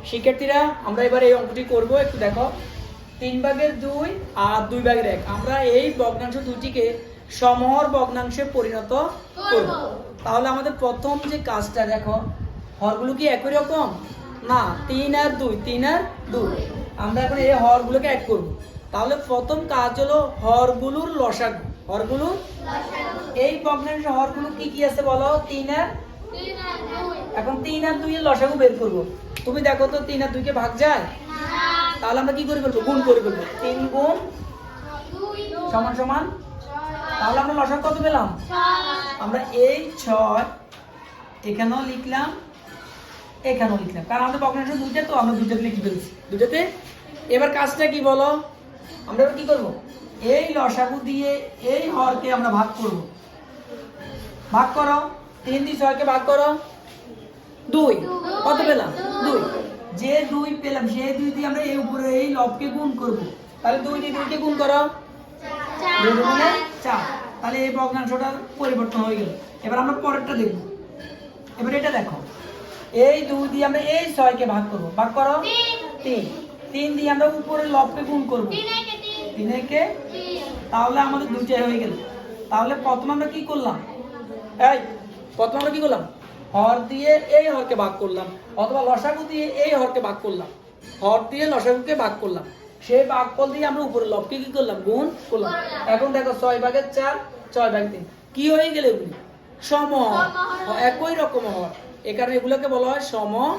শিক্ষার্থীরা আমরা এবার এই অঙ্কটি করব, একটু দেখো। 3/2 আর 2/1 আমরা এই ভগ্নাংশ দুটিকে সমহর ভগ্নাংশে পরিণত করব। তাহলে আমাদের প্রথম যে কাজটা দেখো, হরগুলো কি একই রকম না? 3 আর 2, 3 আর 2। আমরা এখন এই হরগুলোকে এক করব। তাহলে প্রথম কাজ হলো হরগুলোর লসাগু। হরগুলোর এই ভগ্নাংশের হরগুলো কি কি আছে বলো? 3 আর 2। এখন 3 আর 2 এর লসাগু বের করব। তুমি দেখো তো 3 আর 2 কে ভাগ যায়? তাহলে আমরা কি করে ফেলবো? গুণ করে ফেলবো। 3 গুণ সমান সমান, তাহলে আমরা লসাগু কত পেলাম? আমরা এই 6 এখানেও লিখলাম, এখানেও লিখলাম, কারণ আমাদের ভগ্নাংশ দুইটা, তো আমরা দুইটাতে লিখে ফেলছি, দুইটাতে। এবার কাজটা কি বলো? আমরা এবার কি করব? এই লসাগু দিয়ে এই হরকে আমরা ভাগ করব। ভাগ করো, 3 দিয়ে 6 কে ভাগ করো, 2। কত পেলাম? 2। যে 2 পেলাম সেই 2 দিয়ে আমরা এই উপরে এই লবকে গুণ করব। তাহলে 2 দিয়ে 2 কে গুণ করো, 2 গুণে 4। তাহলে এই ভগ্নাংশটার পরিবর্তন হয়ে গেল। এবার আমরা পরেরটা দেখব। এবার এটা দেখো, এই 2 দিয়ে আমরা এই 6 কে ভাগ করব। ভাগ করো, 3। 3 দিয়ে আমরা উপরে লবকে গুণ করব, 3 কে। তাহলে আমাদের দুইটাই হয়ে গেল। তাহলে প্রথমে আমরা কি করলাম? প্রথমে আমরা কি করলাম? হর দিয়ে এই হরকে ভাগ করলাম, অথবা লসাগু দিয়ে এই হরকে ভাগ করলাম। হর দিয়ে লসাগুকে ভাগ করলাম, সেই ভাগফল দিয়ে আমরা উপরে লবকে কি করলাম? গুণ করলাম। এখন দেখো 6/4, 6/3 কি হয়ে গেল? এগুলি সমহর, একই রকম হর। এ কারণে এগুলোকে বলা হয় সমহর।